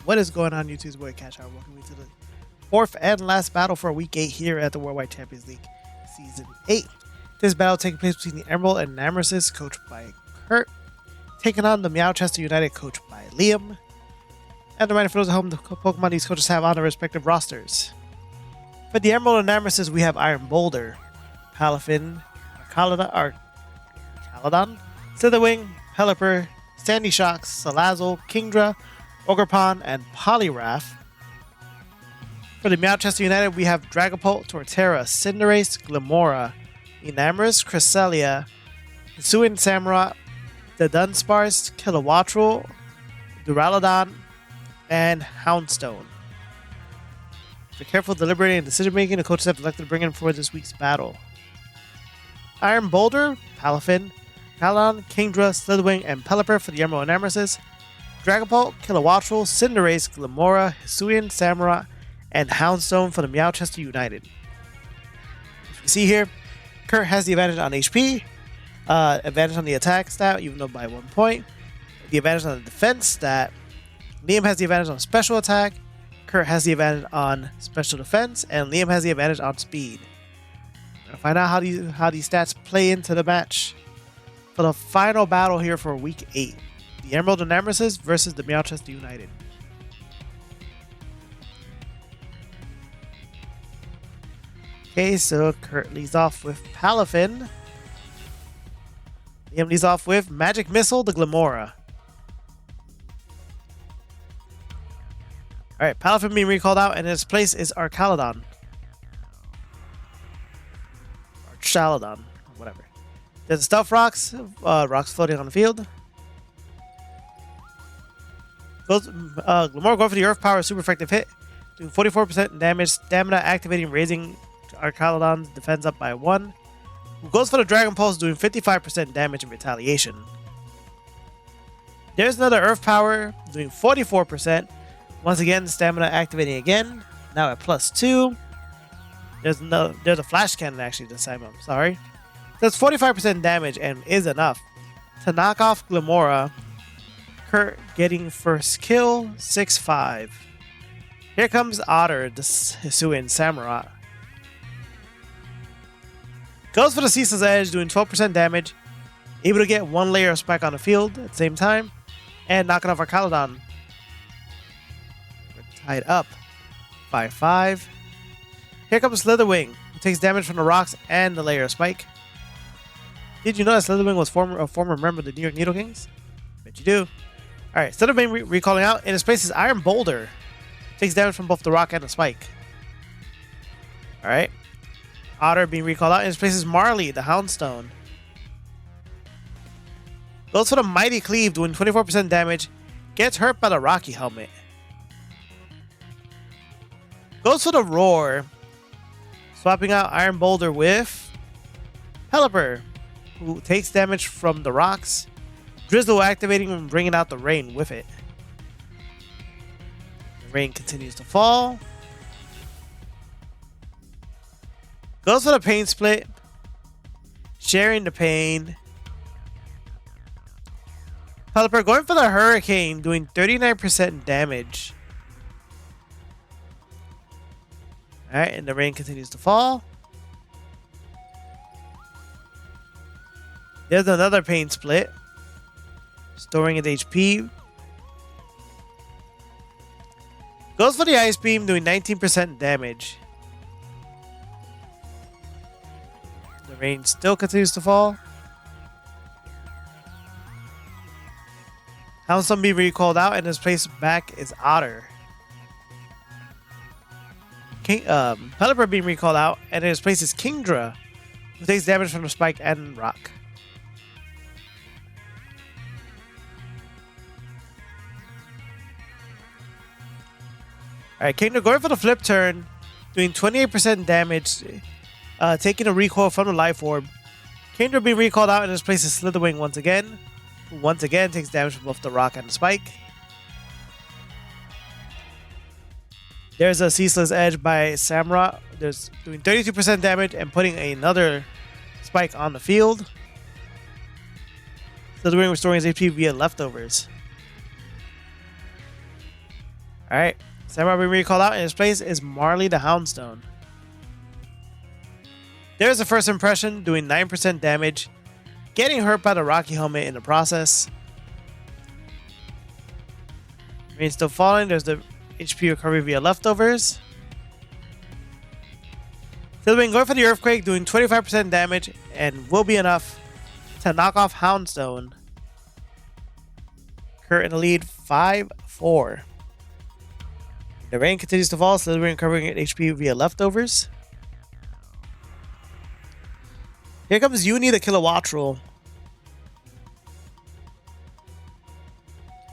What is going on, YouTube's boy Cash Out? Welcome to the fourth and last battle for Week 8 here at the Worldwide Champions League Season 8. This battle taking place between the Emerald and Enamorus, coached by Curt, taking on the Meowchester United, coached by Liam. And a reminder for those at home, the Pokemon these coaches have on their respective rosters. For the Emerald and Enamorus, we have Iron Boulder, Palafin, Caladon, Slitherwing, Pelipper, Sandy Shocks, Salazzle, Kingdra, Ogerpon, and Poliwrath. For the Meowchester United, we have Dragapult, Torterra, Cinderace, Glimmora, Enamorus, Cresselia, Hisuian Samurott, the Dunsparce, Kilowattrel, Duraludon, and Houndstone. For careful deliberating and decision making, the coaches have elected to bring in for this week's battle Iron Boulder, Palafin, Caladon, Kingdra, Slitherwing, and Pelipper for the Emerald and Enamorus, Dragapult, Kilowattrel, Cinderace, Glimmora, Hisuian Samurott, and Houndstone for the Meowchester United. As you can see here, Curt has the advantage on HP, advantage on the attack stat, even though by 1 point, the advantage on the defense stat. Liam has the advantage on special attack, Curt has the advantage on special defense, and Liam has the advantage on speed. We're going to find out how these stats play into the match for the final battle here for Week 8. The Emerald and Enamorus versus the Meowchester United. Okay, so Curt leads off with Palafin. Liam leads off with Magic Missile, the Glimmora. Alright, Palafin being recalled out, and in its place is Arcaladon. Archaladon, whatever. There's Stealth Rocks, rocks floating on the field. Glimmora going for the Earth Power super effective hit, doing 44% damage, stamina activating, raising Arcaladon's defense up by 1. Goes for the Dragon Pulse, doing 55% damage and retaliation. There's another Earth Power, doing 44%. Once again, stamina activating again, now at +2. There's a Flash Cannon actually this time, I'm sorry. Does 45% damage and is enough to knock off Glimmora. Curt getting first kill, 6-5. Here comes Otter, the Hisuian Samurott. Goes for the Ceaseless Edge, doing 12% damage. Able to get 1 layer of spike on the field at the same time. And knocking off our Caladon. We're tied up, 5-5. Here comes Slitherwing, who takes damage from the rocks and the layer of spike. Did you know that Slitherwing was a former member of the New York Needle Kings? Bet you do. Alright, Slitherwing recalling out. In his place is Iron Boulder. Takes damage from both the rock and the spike. Alright. Otter being recalled out. In his place is Marley, the Houndstone. Goes for the Mighty Cleave, doing 24% damage. Gets hurt by the Rocky Helmet. Goes for the Roar. Swapping out Iron Boulder with Pelipper, who takes damage from the rocks. Drizzle activating and bringing out the rain with it. The rain continues to fall. Goes for the Pain Split. Sharing the pain. Pelipper going for the Hurricane, doing 39% damage. Alright, and the rain continues to fall. There's another Pain Split. Storing its HP. Goes for the Ice Beam, doing 19% damage. The rain still continues to fall. Houndstone being recalled out, and his place back is Otter. Pelipper being recalled out, and in his place is Kingdra, who takes damage from the spike and rock. Alright, Kingdra going for the flip turn, doing 28% damage, taking a recoil from the Life Orb. Kingdra being recalled out, and in his place is Slitherwing once again, who once again takes damage from both the rock and the spike. There's a Ceaseless Edge by Samurott. There's doing 32% damage and putting another spike on the field. Slitherwing restoring his HP via leftovers. Alright. Samurai being recalled out. In his place is Marley the Houndstone. There's the first impression, doing 9% damage. Getting hurt by the Rocky helmet in the process. Rain still falling. There's the HP recovery via leftovers. Slithering going for the Earthquake, doing 25% damage, and will be enough to knock off Houndstone. Curt in the lead, 5-4. The rain continues to fall, Slithering recovering HP via leftovers. Here comes Uni the Kilowattrel.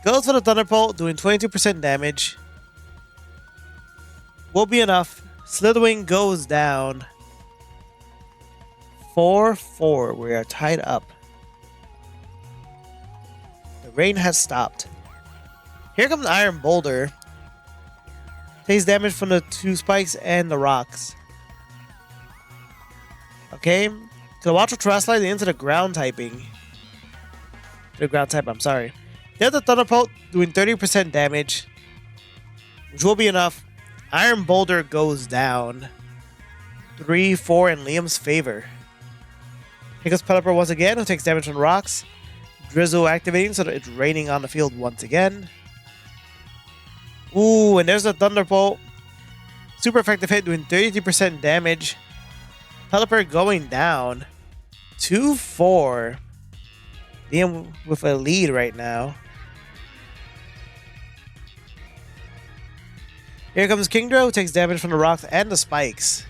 Goes for the Thunderbolt, doing 22% damage. Will be enough. Slithering goes down. 4-4. We are tied up. The rain has stopped. Here comes Iron Boulder. Takes damage from the 2 spikes and the rocks. Okay. Kilowattrel Terrestrial into the ground typing. The ground type, I'm sorry. There's the Thunderbolt doing 30% damage, which will be enough. Iron Boulder goes down. 3-4 in Liam's favor. Here goes Pelipper once again, who takes damage from the rocks. Drizzle activating so that it's raining on the field once again. Ooh, and there's the Thunderbolt. Super effective hit doing 33% damage. Pelipper going down. 2-4. Liam with a lead right now. Here comes Kingdra, who takes damage from the rocks and the spikes.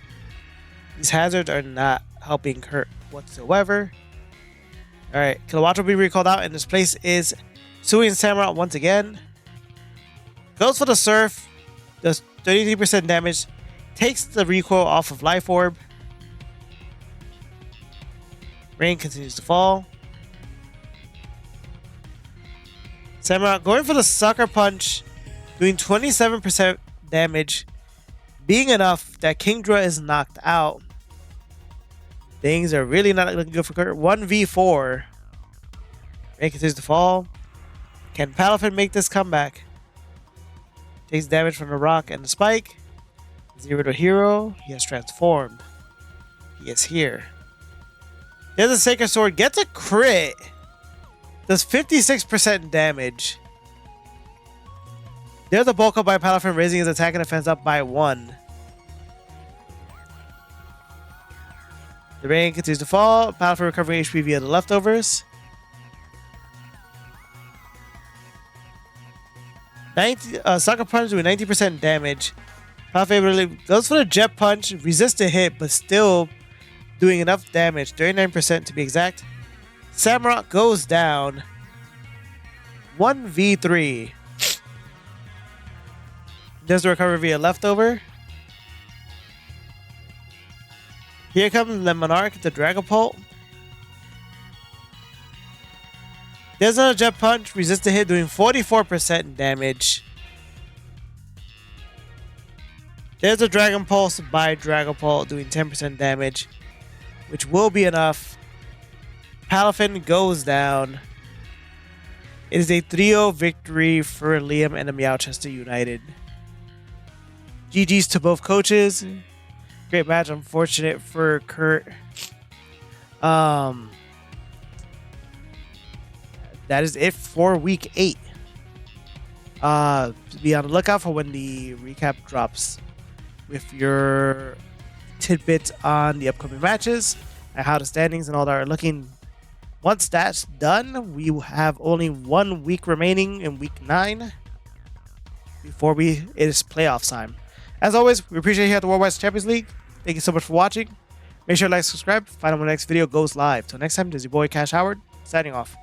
These hazards are not helping Curt whatsoever. Alright, Kilowattrel will be recalled out, and this place is Sui and Samurai once again. Goes for the Surf, does 33% damage, takes the recoil off of Life Orb. Rain continues to fall. Samurai going for the Sucker Punch, doing 27% damage, being enough that Kingdra is knocked out. Things are really not looking good for Curt. 1v4. Rain continues to fall. Can Palafin make this comeback? Takes damage from the rock and the spike. 0 to hero. He has transformed. He is here. There's a Sacred Sword. Gets a crit. Does 56% damage. There's a bulk up by Palafin, raising his attack and defense up by 1. The rain continues to fall. Palafin recovering HP via the leftovers. 90, Sucker Punch doing 90% damage. Palafin really goes for the Jet Punch, resist a hit, but still doing enough damage. 39% to be exact. Samurott goes down. 1v3. There's the recovery via leftover. Here comes the Monarch, the Dragapult. There's another Jet Punch, resist a hit, doing 44% damage. There's a Dragon Pulse by Dragapult, doing 10% damage, which will be enough. Palafin goes down. It is a 3-0 victory for Liam and the Meowchester United. GG's to both coaches. Great match. Unfortunate for Curt. That is it for week 8. Be on the lookout for when the recap drops with your tidbits on the upcoming matches and how the standings and all that are looking. Once that's done, we will have only 1 week remaining in week 9 before it is playoff time. As always, we appreciate you here at the Worldwide Champions League. Thank you so much for watching. Make sure to like, subscribe, find out when the next video goes live. Till next time, this is your boy Cash Howard, signing off.